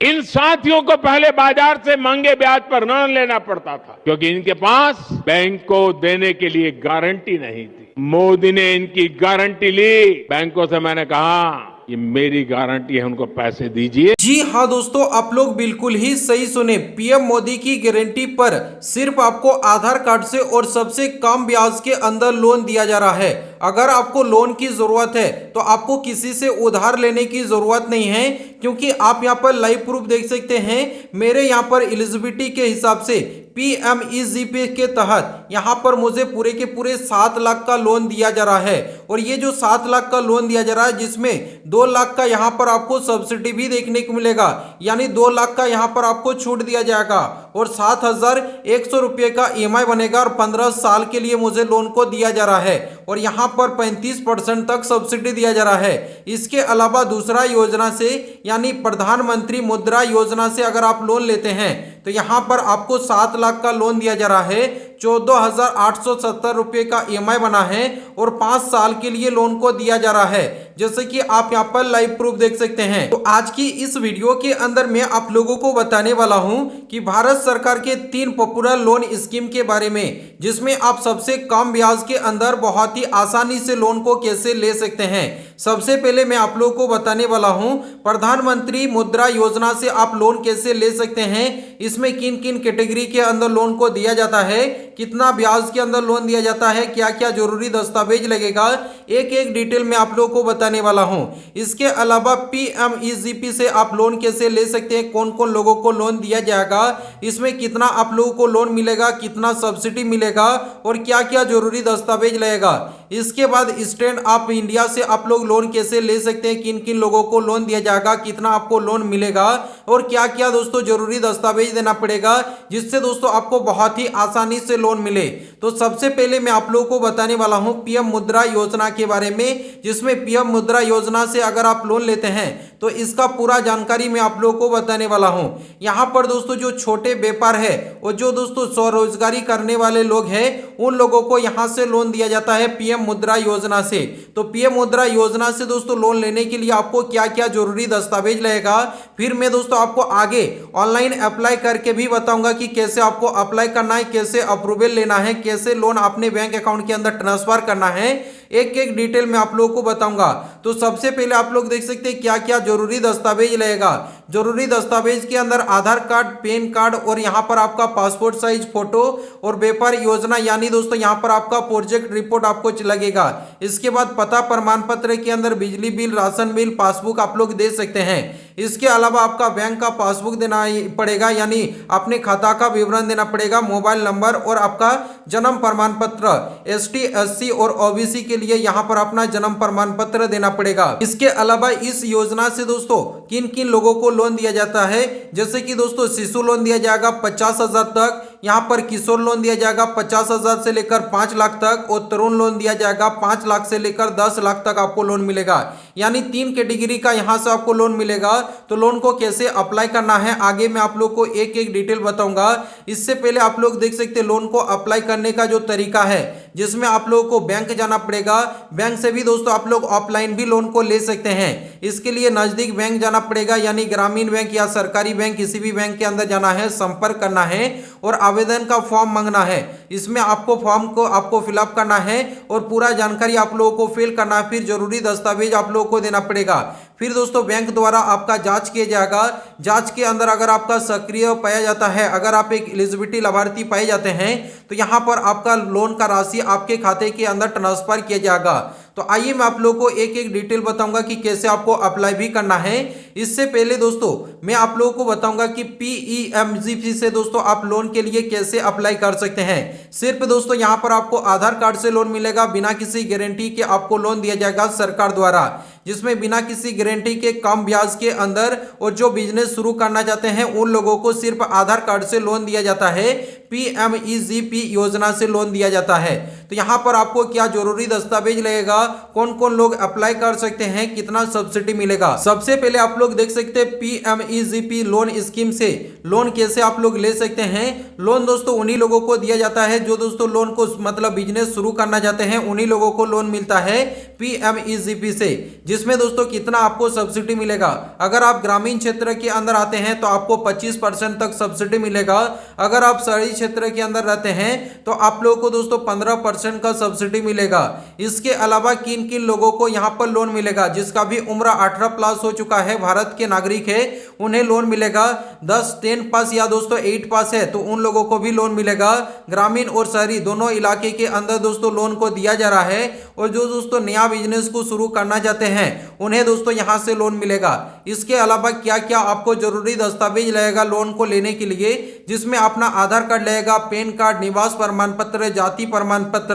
इन साथियों को पहले बाजार से महंगे ब्याज पर ऋण लेना पड़ता था क्योंकि इनके पास बैंक को देने के लिए गारंटी नहीं थी। मोदी ने इनकी गारंटी ली। बैंकों से मैंने कहा ये मेरी गारंटी है, उनको पैसे दीजिए। जी हाँ दोस्तों, आप लोग बिल्कुल ही सही सुने। पीएम मोदी की गारंटी पर सिर्फ आपको आधार कार्ड से और सबसे कम ब्याज के अंदर लोन दिया जा रहा है। अगर आपको लोन की जरूरत है तो आपको किसी से उधार लेने की जरूरत नहीं है, क्योंकि आप यहाँ पर लाइव प्रूफ देख सकते हैं। मेरे यहाँ पर एलिजिबिलिटी के हिसाब से PMEGP के तहत यहाँ पर मुझे पूरे के पूरे 7 लाख का लोन दिया जा रहा है। और ये जो 7 लाख का लोन दिया जा रहा है, जिसमें 2 लाख का यहाँ पर आपको सब्सिडी भी देखने को मिलेगा, यानी 2 लाख का यहाँ पर आपको छूट दिया जाएगा और 7,100 रुपये का EMI बनेगा और 15 साल के लिए मुझे लोन को दिया जा रहा है और यहाँ पर 35% तक सब्सिडी दिया जा रहा है। इसके अलावा दूसरा योजना से यानी प्रधानमंत्री मुद्रा योजना से अगर आप लोन लेते हैं तो यहाँ पर आपको 7 लाख का लोन दिया जा रहा है। 14,870 रुपये का EMI बना है और 5 साल के लिए लोन को दिया जा रहा है, जैसे कि आप यहाँ पर लाइव प्रूफ देख सकते हैं। तो आज की इस वीडियो के अंदर मैं आप लोगों को बताने वाला हूं कि भारत सरकार के 3 पॉपुलर लोन स्कीम के बारे में, जिसमें आप सबसे कम ब्याज के अंदर बहुत ही आसानी से लोन को कैसे ले सकते हैं। सबसे पहले मैं आप लोगों को बताने वाला हूं प्रधानमंत्री मुद्रा योजना से आप लोन कैसे ले सकते हैं, इसमें किन किन कैटेगरी के अंदर लोन को दिया जाता है, कितना ब्याज के अंदर लोन दिया जाता है, क्या क्या जरूरी दस्तावेज लगेगा, एक एक डिटेल में आप लोगों को बताने वाला हूं। इसके अलावा PMEGP से आप लोन कैसे ले सकते हैं, कौन कौन लोगों को लोन दिया जाएगा, इसमें कितना आप लोगों को लोन मिलेगा, कितना सब्सिडी मिलेगा और क्या क्या जरूरी दस्तावेज लगेगा। इसके बाद स्टैंड अप इंडिया से आप लोग लोन कैसे ले सकते हैं, किन किन लोगों को लोन दिया जाएगा, कितना आपको लोन मिलेगा और क्या क्या दोस्तों जरूरी दस्तावेज देना पड़ेगा, जिससे दोस्तों आपको बहुत ही आसानी से लोन मिले। तो सबसे पहले मैं आप लोगों को बताने वाला हूं पीएम मुद्रा योजना के बारे में, जिसमें पीएम मुद्रा योजना से अगर आप लोन लेते हैं तो इसका पूरा जानकारी मैं आप लोगों को बताने वाला हूं। यहां पर दोस्तों जो छोटे व्यापार है और जो दोस्तों स्वरोजगारी करने वाले लोग हैं, उन लोगों को यहां से लोन दिया जाता है पीएम मुद्रा योजना से। तो पीएम मुद्रा योजना से दोस्तों लोन लेने के लिए आपको क्या क्या जरूरी दस्तावेज लगेगा, फिर मैं दोस्तों आपको आगे ऑनलाइन अप्लाई करके भी बताऊंगा कि कैसे आपको अप्लाई करना है, कैसे अप्रूवल लेना है, कैसे लोन अपने बैंक अकाउंट के अंदर ट्रांसफर करना है, एक एक डिटेल में आप लोगों को बताऊंगा। तो सबसे पहले आप लोग देख सकते हैं क्या क्या जरूरी दस्तावेज लगेगा। जरूरी दस्तावेज के अंदर आधार कार्ड, पैन कार्ड और यहाँ पर आपका पासपोर्ट साइज फोटो और व्यापार योजना यानी दोस्तों यहाँ पर आपका प्रोजेक्ट रिपोर्ट आपको लगेगा। इसके बाद पता प्रमाण पत्र के अंदर बिजली बिल, राशन बिल, पासबुक आप लोग दे सकते हैं। इसके अलावा आपका बैंक का पासबुक देना पड़ेगा, यानी अपने खाता का विवरण देना पड़ेगा, मोबाइल नंबर और आपका जन्म प्रमाण पत्र। ST SC और OBC के लिए यहाँ पर अपना जन्म प्रमाण पत्र देना पड़ेगा। इसके अलावा इस योजना से दोस्तों किन किन लोगों को लोन दिया जाता है, जैसे कि दोस्तों शिशु लोन दिया जाएगा 50,000 तक, यहाँ पर किशोर लोन दिया जाएगा 50,000 से लेकर 5 लाख तक और तरुण लोन दिया जाएगा 5 लाख से लेकर 10 लाख तक आपको लोन मिलेगा। यानी 3 कैटेगरी का यहाँ से आपको लोन मिलेगा। तो लोन को कैसे अप्लाई करना है आगे मैं आप लोग को एक एक डिटेल बताऊंगा। इससे पहले आप लोग देख सकते हैं लोन को अप्लाई करने का जो तरीका है, जिसमें आप लोगों को बैंक जाना पड़ेगा। बैंक से भी दोस्तों आप लोग ऑफलाइन भी लोन को ले सकते हैं। इसके लिए नजदीक बैंक जाना पड़ेगा, यानी ग्रामीण बैंक या सरकारी बैंक, किसी भी बैंक के अंदर जाना है, संपर्क करना है और आवेदन का फॉर्म मांगना है। इसमें आपको फॉर्म को आपको फिलअप करना है और पूरा जानकारी आप लोगों को फिल करना है। फिर जरूरी दस्तावेज आप लोगों को देना पड़ेगा। फिर दोस्तों बैंक द्वारा आपका जांच किया जाएगा। जांच के अंदर अगर आपका सक्रिय पाया जाता है, अगर आप एक एलिजिबिलिटी लाभार्थी पाए जाते हैं, तो यहाँ पर आपका लोन का राशि आपके खाते के अंदर ट्रांसफर किया जाएगा। तो आइए मैं आप लोगों को एक एक डिटेल बताऊंगा कि कैसे आपको अप्लाई भी करना है। इससे पहले दोस्तों मैं आप लोगों को बताऊंगा कि PMEGP से दोस्तों आप लोन के लिए कैसे अप्लाई कर सकते हैं। सिर्फ दोस्तों यहाँ पर आपको आधार कार्ड से लोन मिलेगा, बिना किसी गारंटी के आपको लोन दिया जाएगा सरकार द्वारा, जिसमें बिना किसी गारंटी के कम ब्याज के अंदर और जो बिजनेस शुरू करना चाहते हैं उन लोगों को सिर्फ आधार कार्ड से लोन दिया जाता है। PMEGP योजना से लोन दिया जाता है। तो यहाँ पर आपको क्या जरूरी दस्तावेज लगेगा, कौन कौन लोग अप्लाई कर सकते हैं, कितना सब्सिडी मिलेगा। सबसे पहले आप लोग देख सकते हैं PMEGP लोन स्कीम से लोन कैसे आप लोग ले सकते हैं। लोन दोस्तों उन्हीं लोगों को दिया जाता है जो दोस्तों लोन को मतलब बिजनेस शुरू करना चाहते हैं, उन्हीं लोगों को लोन मिलता है PMEGP से, जिसमें दोस्तों कितना आपको सब्सिडी मिलेगा। अगर आप ग्रामीण क्षेत्र के अंदर आते हैं तो आपको 25% तक सब्सिडी मिलेगा। अगर आप शहरी क्षेत्र के अंदर रहते हैं तो आप लोगों को दोस्तों 15% का सब्सिडी मिलेगा। इसके अलावा किन किन लोगों को यहाँ पर लोन मिलेगा, जिसका भी उम्र 18 प्लस हो चुका है, भारत के नागरिक है, उन्हें लोन मिलेगा। 10 पास या दोस्तों 8 पास है तो उन लोगों को भी लोन मिलेगा। ग्रामीण और शहरी दोनों इलाके के अंदर दोस्तों लोन को दिया जा रहा है। और जो दोस्तों नया बिजनेस को शुरू करना चाहते हैं उन्हें दोस्तों यहां से लोन मिलेगा। इसके अलावा क्या क्या आपको जरूरी दस्तावेज लगेगा लोन को लेने के लिए, जिसमें अपना आधार कार्ड लगेगा, पैन कार्ड, निवास प्रमाण पत्र, जाति प्रमाण पत्र।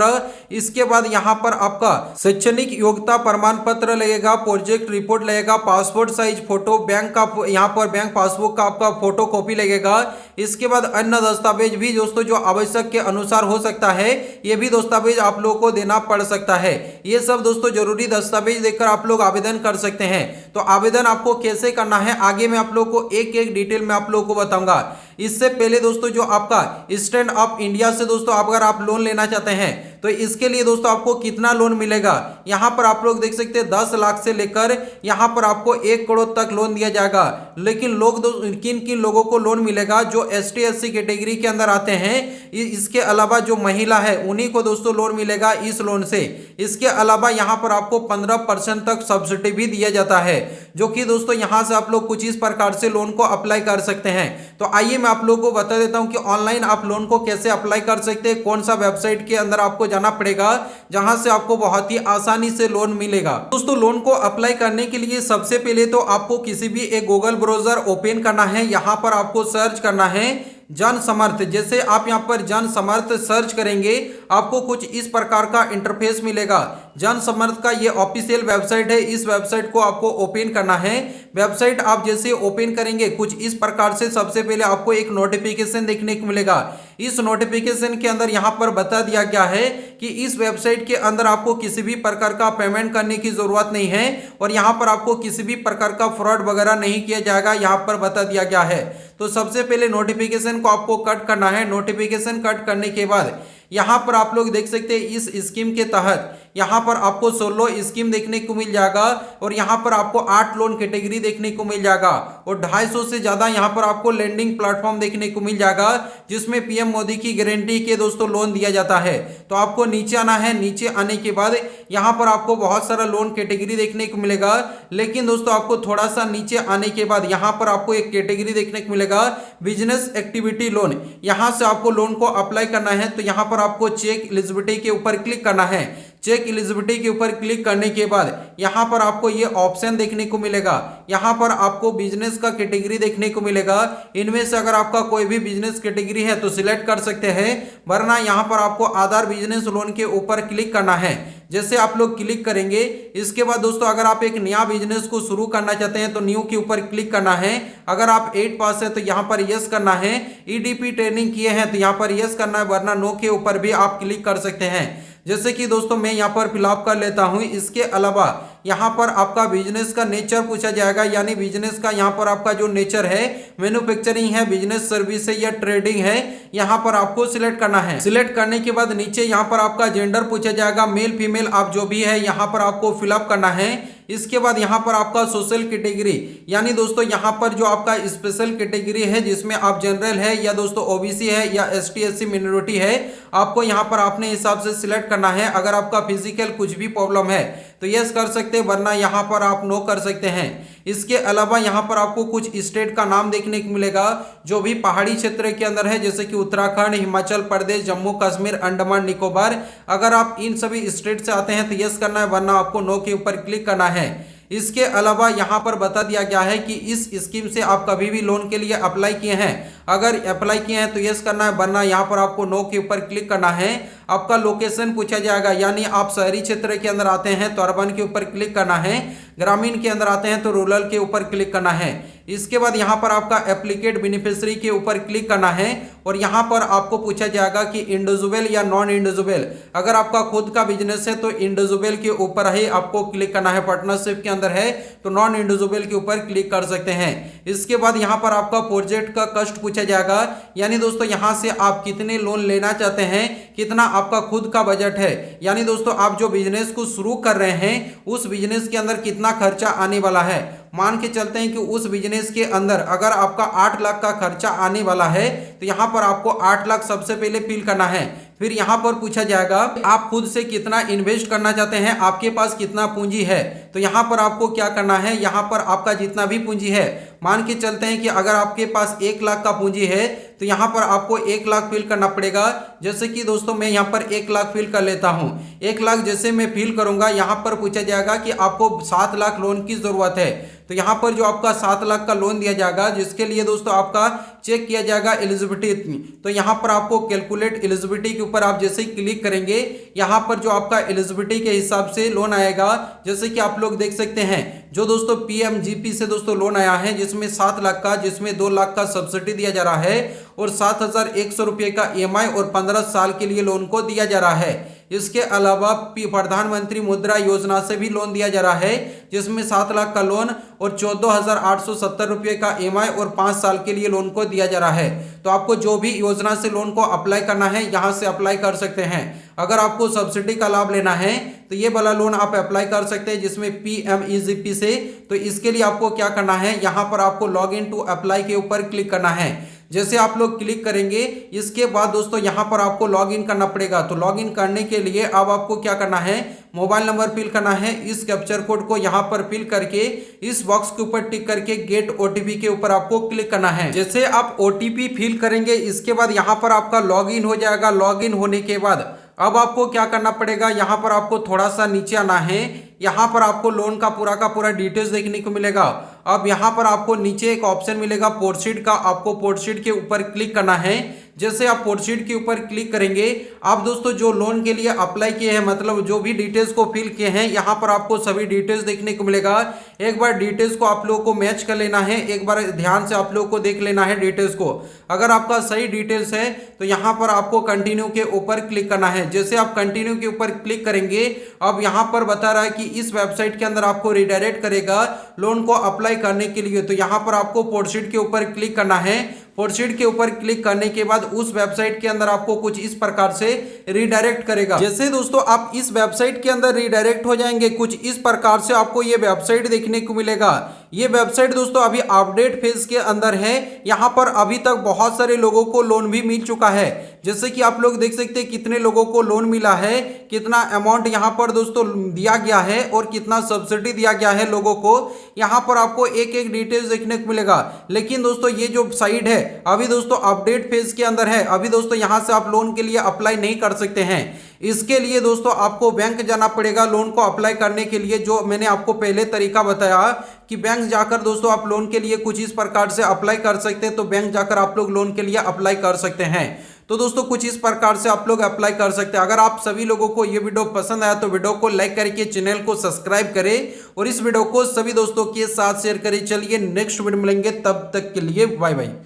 इसके बाद यहाँ पर आपका शैक्षणिक योग्यता प्रमाण पत्र लगेगा, प्रोजेक्ट रिपोर्ट लगेगा, पासपोर्ट साइज फोटो, बैंक का यहाँ पर बैंक पासबुक का आपका फोटो कॉपी लगेगा। इसके बाद अन्य दस्तावेज भी दोस्तों जो आवश्यक के अनुसार हो सकता है, ये भी दस्तावेज आप लोगों को देना पड़ सकता है। ये सब दोस्तों जरूरी दस्तावेज देकर आप लोग आवेदन कर सकते हैं। तो आवेदन आपको कैसे करना है आगे मैं आप लोगों को एक एक डिटेल में आप लोगों को बताऊंगा। इससे पहले दोस्तों जो आपका स्टैंड अप इंडिया से दोस्तों अगर आप लोन लेना चाहते हैं तो इसके लिए दोस्तों आपको कितना लोन मिलेगा, यहाँ पर आप लोग देख सकते हैं 10 लाख से लेकर यहाँ पर आपको 1 करोड़ तक लोन दिया जाएगा। लेकिन लोग किन किन लोगों को लोन मिलेगा, जो ST SC कैटेगरी के अंदर आते हैं। इसके अलावा जो महिला है उन्हीं को दोस्तों लोन मिलेगा इस लोन से। इसके अलावा यहाँ पर आपको 15% तक सब्सिडी भी दिया जाता है, जो कि दोस्तों यहाँ से आप लोग कुछ इस प्रकार से लोन को अप्लाई कर सकते हैं। तो आइए मैं आप लोगों को बता देता हूँ कि ऑनलाइन आप लोन को कैसे अप्लाई कर सकते हैं, कौन सा वेबसाइट के अंदर आपको जाना पड़ेगा जहां से आपको बहुत ही आसानी से लोन मिलेगा। दोस्तों लोन को अप्लाई करने के लिए सबसे पहले तो आपको किसी भी एक गूगल ब्राउजर ओपन करना है। यहां पर आपको सर्च करना है जन समर्थ। जैसे आप यहां पर जन समर्थ सर्च करेंगे आपको कुछ इस प्रकार का इंटरफेस मिलेगा। जन समर्थ का ये ऑफिशियल वेबसाइट है, इस वेबसाइट को आपको ओपन करना है। वेबसाइट आप जैसे ओपन करेंगे कुछ इस प्रकार से सबसे पहले आपको एक नोटिफिकेशन देखने को मिलेगा। इस नोटिफिकेशन के अंदर यहाँ पर बता दिया गया है कि इस वेबसाइट के अंदर आपको किसी भी प्रकार का पेमेंट करने की जरूरत नहीं है और यहाँ पर आपको किसी भी प्रकार का फ्रॉड वगैरह नहीं किया जाएगा, यहाँ पर बता दिया गया है। तो सबसे पहले नोटिफिकेशन को आपको कट करना है। नोटिफिकेशन कट करने के बाद यहाँ पर आप लोग देख सकते हैं इस स्कीम के तहत यहाँ पर आपको 16 स्कीम देखने को मिल जाएगा और यहाँ पर आपको 8 लोन कैटेगरी देखने को मिल जाएगा और 250 से ज्यादा यहाँ पर आपको लैंडिंग प्लेटफॉर्म देखने को मिल जाएगा, जिसमें PM मोदी की गारंटी के दोस्तों लोन दिया जाता है। तो आपको नीचे आना है। नीचे आने के बाद यहाँ पर आपको बहुत सारा लोन कैटेगरी देखने को मिलेगा। लेकिन दोस्तों आपको थोड़ा सा नीचे आने के बाद यहाँ पर आपको एक कैटेगरी देखने को मिलेगा बिजनेस एक्टिविटी लोन। यहाँ से आपको लोन को अप्लाई करना है। तो यहाँ पर आपको चेक एलिजिबिलिटी के ऊपर क्लिक करना है। चेक एलिजिबिलिटी के ऊपर क्लिक करने के बाद यहाँ पर आपको ये ऑप्शन देखने को मिलेगा। यहाँ पर आपको बिजनेस का कैटेगरी देखने को मिलेगा। इनमें से अगर आपका कोई भी बिजनेस कैटेगरी है तो सिलेक्ट कर सकते हैं, वरना यहाँ पर आपको आधार बिजनेस लोन के ऊपर क्लिक करना है। जैसे आप लोग क्लिक करेंगे इसके बाद दोस्तों अगर आप एक नया बिजनेस को शुरू करना चाहते हैं तो न्यू के ऊपर क्लिक करना है। अगर आप 8 पास है तो यहाँ पर यस करना है। EDP ट्रेनिंग किए हैं तो यहाँ पर यस करना है, वरना नो के ऊपर भी आप क्लिक कर सकते हैं। जैसे कि दोस्तों मैं यहाँ पर फिलअप कर लेता हूँ। इसके अलावा यहाँ पर आपका बिजनेस का नेचर पूछा जाएगा, यानी बिजनेस का यहाँ पर आपका जो नेचर है मैन्युफैक्चरिंग है, बिजनेस सर्विस है या ट्रेडिंग है, यहाँ पर आपको सिलेक्ट करना है। सिलेक्ट करने के बाद नीचे यहाँ पर आपका जेंडर पूछा जाएगा, मेल फीमेल आप जो भी है यहाँ पर आपको फिलअप करना है। इसके बाद यहाँ पर आपका सोशल कैटेगरी, यानी दोस्तों यहाँ पर जो आपका स्पेशल कैटेगरी है जिसमें आप जनरल है या दोस्तों OBC है या ST SC मिनोरिटी है, आपको यहाँ पर अपने हिसाब से सिलेक्ट करना है। अगर आपका फिजिकल कुछ भी प्रॉब्लम है तो यस कर सकते हैं, वरना यहाँ पर आप नो कर सकते हैं। इसके अलावा यहाँ पर आपको कुछ स्टेट का नाम देखने को मिलेगा जो भी पहाड़ी क्षेत्र के अंदर है, जैसे कि उत्तराखंड, हिमाचल प्रदेश, जम्मू कश्मीर, अंडमान निकोबार। अगर आप इन सभी स्टेट से आते हैं तो यस करना है, वरना आपको नो के ऊपर क्लिक करना है। इसके अलावा यहाँ पर बता दिया गया है कि इस स्कीम से आप कभी भी लोन के लिए अप्लाई किए हैं, अगर अप्लाई किए हैं तो यस करना है, वरना यहाँ पर आपको नो के ऊपर क्लिक करना है। आपका लोकेशन पूछा जाएगा, यानी आप शहरी क्षेत्र के अंदर आते हैं तो अर्बन के ऊपर क्लिक करना है, ग्रामीण के अंदर आते हैं तो रूरल के ऊपर क्लिक करना है। इसके बाद यहाँ पर आपका एप्लीकेट बेनिफिशियरी के ऊपर क्लिक करना है और यहाँ पर आपको पूछा जाएगा कि इंडिविजुअल या नॉन इंडिविजुअल। अगर आपका खुद का बिजनेस है तो इंडिविजुअल के ऊपर ही आपको क्लिक करना है, पार्टनरशिप के अंदर है तो नॉन इंडिविजुअल के ऊपर क्लिक कर सकते हैं। इसके बाद यहाँ पर आपका प्रोजेक्ट का कॉस्ट पूछा जाएगा, यानी दोस्तों यहाँ से आप कितने लोन लेना चाहते हैं, कितना आपका खुद का बजट है, यानी दोस्तों आप जो बिजनेस को शुरू कर रहे हैं उस बिजनेस के अंदर कितना खर्चा आने वाला है। मान के चलते हैं कि उस बिजनेस के अंदर अगर आपका 8 लाख का खर्चा आने वाला है तो यहाँ पर आपको 8 लाख सबसे पहले फिल करना है। फिर यहाँ पर पूछा जाएगा आप खुद से कितना इन्वेस्ट करना चाहते हैं, आपके पास कितना पूंजी है। तो यहाँ पर आपको क्या करना है, यहाँ पर आपका जितना भी पूंजी है, मान के चलते हैं कि अगर आपके पास 1 लाख का पूंजी है तो यहाँ पर आपको 1 लाख फिल करना पड़ेगा। जैसे कि दोस्तों मैं यहाँ पर 1 लाख फिल कर लेता हूँ। 1 लाख जैसे मैं फिल करूंगा यहाँ पर पूछा जाएगा कि आपको 7 लाख लोन की जरूरत है। तो यहाँ पर जो आपका 7 लाख का लोन दिया जाएगा जिसके लिए दोस्तों आपका चेक किया जाएगा एलिजिबिलिटी। तो यहाँ पर आपको कैलकुलेट एलिजिबिलिटी के ऊपर आप जैसे ही क्लिक करेंगे यहाँ पर जो आपका एलिजिबिलिटी के हिसाब से लोन आएगा, जैसे कि आप लोग देख सकते हैं जो दोस्तों पीएमजीपी से दोस्तों लोन आया है जिसमें 7 लाख का, जिसमें 2 लाख का सब्सिडी दिया जा रहा है और 7,100 रुपये का ईएमआई और 15 साल के लिए लोन को दिया जा रहा है। इसके अलावा प्रधानमंत्री मुद्रा योजना से भी लोन दिया जा रहा है जिसमें 7 लाख का लोन और 14,870 रुपये का ईएमआई और 5 साल के लिए लोन को दिया जा रहा है। तो आपको जो भी योजना से लोन को अप्लाई करना है यहाँ से अप्लाई कर सकते हैं। अगर आपको सब्सिडी का लाभ लेना है तो ये वाला लोन आप अप्लाई कर सकते हैं जिसमें पीएमईजीपी से। तो इसके लिए आपको क्या करना है, यहाँ पर आपको लॉग इन टू अप्लाई के ऊपर क्लिक करना है। जैसे आप लोग क्लिक करेंगे इसके बाद दोस्तों यहाँ पर आपको लॉग इन करना पड़ेगा। तो लॉग इन करने के लिए अब आपको क्या करना है, मोबाइल नंबर फिल करना है। इस कैप्चर कोड को यहाँ पर फिल करके इस बॉक्स के ऊपर टिक करके गेट ओटीपी के ऊपर आपको क्लिक करना है। जैसे आप ओटीपी फिल करेंगे इसके बाद यहाँ पर आपका लॉग इन हो जाएगा। लॉग इन होने के बाद अब आपको क्या करना पड़ेगा, यहाँ पर आपको थोड़ा सा नीचे आना है। यहाँ पर आपको लोन का पूरा डिटेल्स देखने को मिलेगा। अब यहाँ पर आपको नीचे एक ऑप्शन मिलेगा प्रोसीड का, आपको प्रोसीड के ऊपर क्लिक करना है। जैसे आप प्रोसीड के ऊपर क्लिक करेंगे आप दोस्तों जो लोन के लिए अप्लाई किए हैं, मतलब जो भी डिटेल्स को फिल किए हैं, यहाँ पर आपको सभी डिटेल्स देखने को मिलेगा। एक बार डिटेल्स को आप लोगों को मैच कर लेना है, एक बार ध्यान से आप लोगों को देख लेना है डिटेल्स को। अगर आपका सही डिटेल्स है तो यहाँ पर आपको कंटिन्यू के ऊपर क्लिक करना है। जैसे आप कंटिन्यू के ऊपर क्लिक करेंगे अब यहाँ पर बता रहा है कि इस वेबसाइट के अंदर आपको रिडायरेक्ट करेगा लोन को अप्लाई करने के लिए। तो यहाँ पर आपको प्रोसीड के ऊपर क्लिक करना है। प्रोसीड के ऊपर क्लिक करने के बाद उस वेबसाइट के अंदर आपको कुछ इस प्रकार से रिडायरेक्ट करेगा। जैसे दोस्तों आप इस वेबसाइट के अंदर रिडायरेक्ट हो जाएंगे कुछ इस प्रकार से आपको ये वेबसाइट देखने को मिलेगा। ये वेबसाइट दोस्तों अभी अपडेट फेज के अंदर है। यहाँ पर अभी तक बहुत सारे लोगों को लोन भी मिल चुका है। जैसे कि आप लोग देख सकते हैं कितने लोगों को लोन मिला है, कितना अमाउंट यहाँ पर दोस्तों दिया गया है और कितना सब्सिडी दिया गया है लोगों को। यहाँ पर आपको एक एक डिटेल्स देखने को मिलेगा। लेकिन दोस्तों ये जो साइट है अभी दोस्तों अपडेट फेज के अंदर है। अभी दोस्तों यहाँ से आप लोन के लिए अप्लाई नहीं कर सकते हैं। इसके लिए दोस्तों आपको बैंक जाना पड़ेगा लोन को अप्लाई करने के लिए, जो मैंने आपको पहले तरीका बताया कि बैंक जाकर दोस्तों आप लोन के लिए कुछ इस प्रकार से अप्लाई कर सकते हैं। तो बैंक जाकर आप लोग लोन के लिए अप्लाई कर सकते हैं। तो दोस्तों कुछ इस प्रकार से आप लोग अप्लाई कर सकते हैं। अगर आप सभी लोगों को ये वीडियो पसंद आया तो वीडियो को लाइक करके चैनल को सब्सक्राइब करें और इस वीडियो को सभी दोस्तों के साथ शेयर करें। चलिए नेक्स्ट वीडियो मिलेंगे, तब तक के लिए बाय बाय।